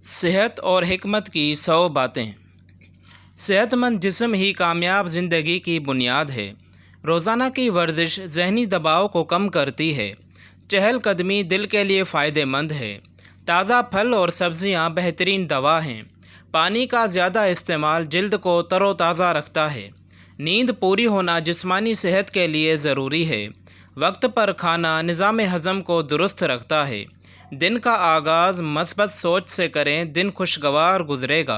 सेहत और हिकमत की 100 बातें। सेहतमंद जिस्म ही कामयाब ज़िंदगी की बुनियाद है। रोज़ाना की वर्जिश ज़हनी दबाव को कम करती है। चहलकदमी दिल के लिए फ़ायदेमंद है। ताज़ा फल और सब्ज़ियाँ बेहतरीन दवा हैं। पानी का ज़्यादा इस्तेमाल जिल्द को तरोताज़ा रखता है। नींद पूरी होना जिस्मानी सेहत के लिए ज़रूरी है। वक्त पर खाना निज़ाम हज़म को दुरुस्त रखता है। दिन का आगाज़ मस्बत सोच से करें, दिन खुशगवार गुजरेगा।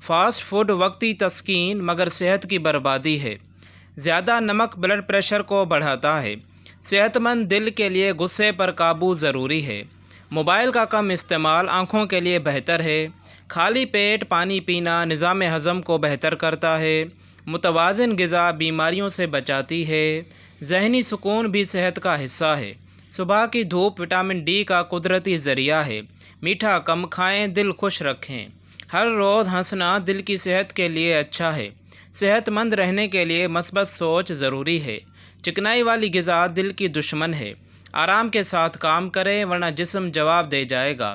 फ़ास्ट फूड वक्ती तस्कीन मगर सेहत की बर्बादी है। ज़्यादा नमक ब्लड प्रेशर को बढ़ाता है। सेहतमंद दिल के लिए गुस्से पर काबू ज़रूरी है। मोबाइल का कम इस्तेमाल आँखों के लिए बेहतर है। खाली पेट पानी पीना निज़ाम हज़म को बेहतर करता है। मुतवाज़िन ग़िज़ा बीमारियों से बचाती है। ज़हनी सुकून भी सेहत का हिस्सा है। सुबह की धूप विटामिन डी का कुदरती ज़रिया है। मीठा कम खाएं, दिल खुश रखें। हर रोज़ हंसना दिल की सेहत के लिए अच्छा है। सेहतमंद रहने के लिए मस्बत सोच ज़रूरी है। चिकनाई वाली ग़िज़ा दिल की दुश्मन है। आराम के साथ काम करें वरना जिस्म जवाब दे जाएगा।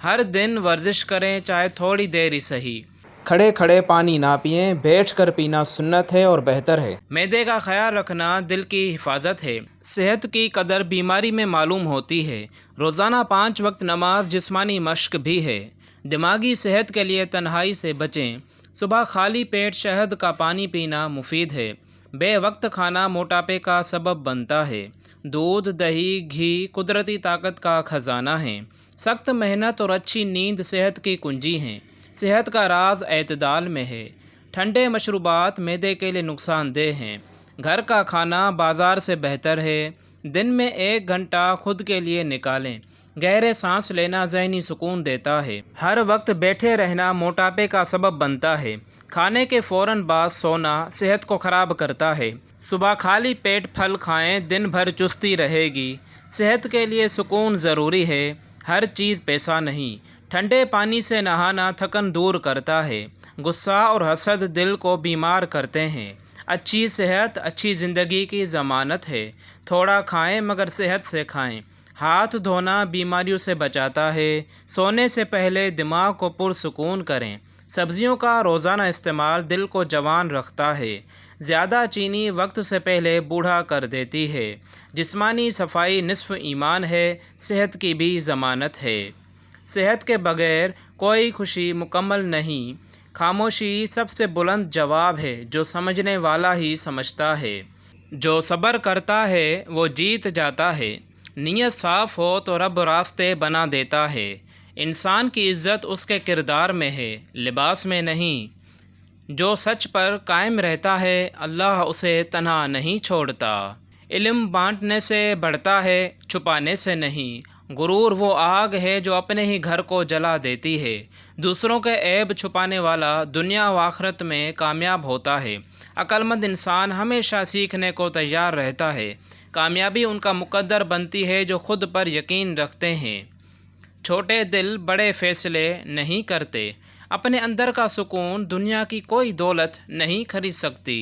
हर दिन वर्जिश करें, चाहे थोड़ी देर ही सही। खड़े खड़े पानी ना पिएं, बैठ कर पीना सुन्नत है और बेहतर है। मैदे का ख्याल रखना दिल की हिफाजत है। सेहत की कदर बीमारी में मालूम होती है। रोज़ाना 5 वक्त नमाज जिस्मानी मश्क भी है। दिमागी सेहत के लिए तन्हाई से बचें। सुबह खाली पेट शहद का पानी पीना मुफीद है। बेवक्त खाना मोटापे का सबब बनता है। दूध, दही, घी कुदरती ताकत का खजाना है। सख्त मेहनत और अच्छी नींद सेहत की कुंजी हैं। सेहत का राज एतदाल में है। ठंडे मशरूबात मैदे के लिए नुकसानदेह हैं। घर का खाना बाज़ार से बेहतर है। दिन में 1 घंटा खुद के लिए निकालें। गहरे सांस लेना ज़हनी सुकून देता है। हर वक्त बैठे रहना मोटापे का सबब बनता है। खाने के फ़ौरन बाद सोना सेहत को ख़राब करता है। सुबह खाली पेट फल खाएं, दिन भर चुस्ती रहेगी। सेहत के लिए सुकून ज़रूरी है, हर चीज़ पैसा नहीं। ठंडे पानी से नहाना थकन दूर करता है। गुस्सा और हसद दिल को बीमार करते हैं। अच्छी सेहत अच्छी ज़िंदगी की ज़मानत है। थोड़ा खाएं मगर सेहत से खाएं। हाथ धोना बीमारियों से बचाता है। सोने से पहले दिमाग को पुरसुकून करें। सब्जियों का रोज़ाना इस्तेमाल दिल को जवान रखता है। ज़्यादा चीनी वक्त से पहले बूढ़ा कर देती है। जिस्मानी सफाई निस्फ़ ईमान है, सेहत की भी ज़मानत है। सेहत के बगैर कोई खुशी मुकम्मल नहीं। खामोशी सबसे बुलंद जवाब है, जो समझने वाला ही समझता है। जो सब्र करता है वो जीत जाता है। नीयत साफ़ हो तो रब रास्ते बना देता है। इंसान की इज़्ज़त उसके किरदार में है, लिबास में नहीं। जो सच पर कायम रहता है अल्लाह उसे तन्हा नहीं छोड़ता। इल्म बांटने से बढ़ता है, छुपाने से नहीं। गुरूर वो आग है जो अपने ही घर को जला देती है। दूसरों के ऐब छुपाने वाला दुनिया व आखिरत में कामयाब होता है। अक्लमंद इंसान हमेशा सीखने को तैयार रहता है। कामयाबी उनका मुकद्दर बनती है जो खुद पर यकीन रखते हैं। छोटे दिल बड़े फैसले नहीं करते। अपने अंदर का सुकून दुनिया की कोई दौलत नहीं खरीद सकती।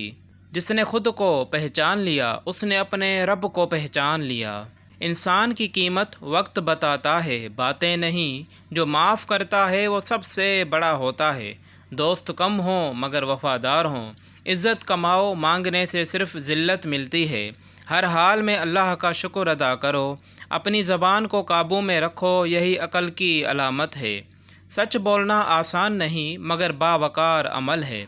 जिसने खुद को पहचान लिया उसने अपने रब को पहचान लिया। इंसान की कीमत वक्त बताता है, बातें नहीं। जो माफ़ करता है वो सबसे बड़ा होता है। दोस्त कम हों मगर वफ़ादार हों। इज़्ज़त कमाओ, मांगने से सिर्फ़ ज़िल्लत मिलती है। हर हाल में अल्लाह का शुक्र अदा करो। अपनी ज़बान को काबू में रखो, यही अक़ल की अलामत है। सच बोलना आसान नहीं मगर बावकार अमल है।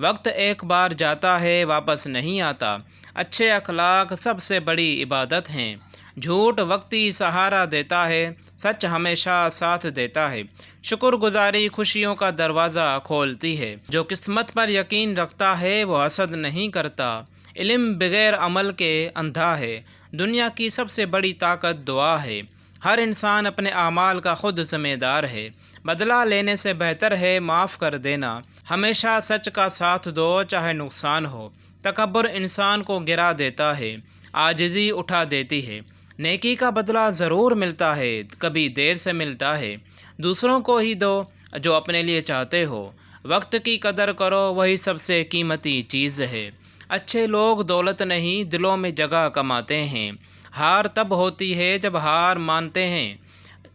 वक्त एक बार जाता है, वापस नहीं आता। अच्छे अखलाक सबसे बड़ी इबादत हैं। झूठ वक्ती सहारा देता है, सच हमेशा साथ देता है। शुक्रगुजारी खुशियों का दरवाज़ा खोलती है। जो किस्मत पर यकीन रखता है वो हसद नहीं करता। इल्म बगैर अमल के अंधा है। दुनिया की सबसे बड़ी ताकत दुआ है। हर इंसान अपने आमाल का खुद ज़िम्मेदार है। बदला लेने से बेहतर है माफ़ कर देना। हमेशा सच का साथ दो चाहे नुकसान हो। तकब्बुर इंसान को गिरा देता है, आजिज़ी उठा देती है। नेकी का बदला ज़रूर मिलता है, कभी देर से मिलता है। दूसरों को ही दो जो अपने लिए चाहते हो। वक्त की कदर करो, वही सबसे कीमती चीज़ है। अच्छे लोग दौलत नहीं दिलों में जगह कमाते हैं। हार तब होती है जब हार मानते हैं।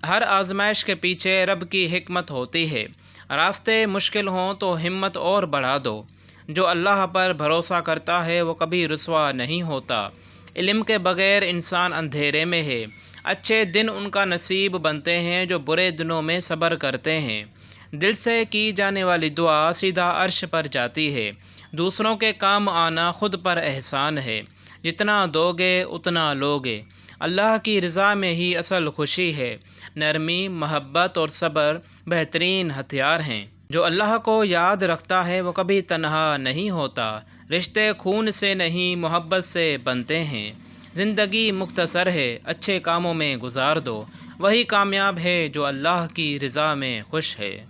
ہر آزمائش کے پیچھے رب کی حکمت ہوتی ہے۔ راستے مشکل ہوں تو ہمت اور بڑھا دو۔ جو اللہ پر بھروسہ کرتا ہے وہ کبھی رسوا نہیں ہوتا۔ علم کے بغیر انسان اندھیرے میں ہے۔ اچھے دن ان کا نصیب بنتے ہیں جو برے دنوں میں صبر کرتے ہیں۔ دل سے کی جانے والی دعا سیدھا عرش پر جاتی ہے۔ دوسروں کے کام آنا خود پر احسان ہے۔ جتنا دو گے اتنا لوگے۔ اللہ کی رضا میں ہی اصل خوشی ہے۔ نرمی، محبت اور صبر بہترین ہتھیار ہیں۔ جو اللہ کو یاد رکھتا ہے وہ کبھی تنہا نہیں ہوتا۔ رشتے خون سے نہیں محبت سے بنتے ہیں۔ زندگی مختصر ہے، اچھے کاموں میں گزار دو۔ وہی کامیاب ہے جو اللہ کی رضا میں خوش ہے۔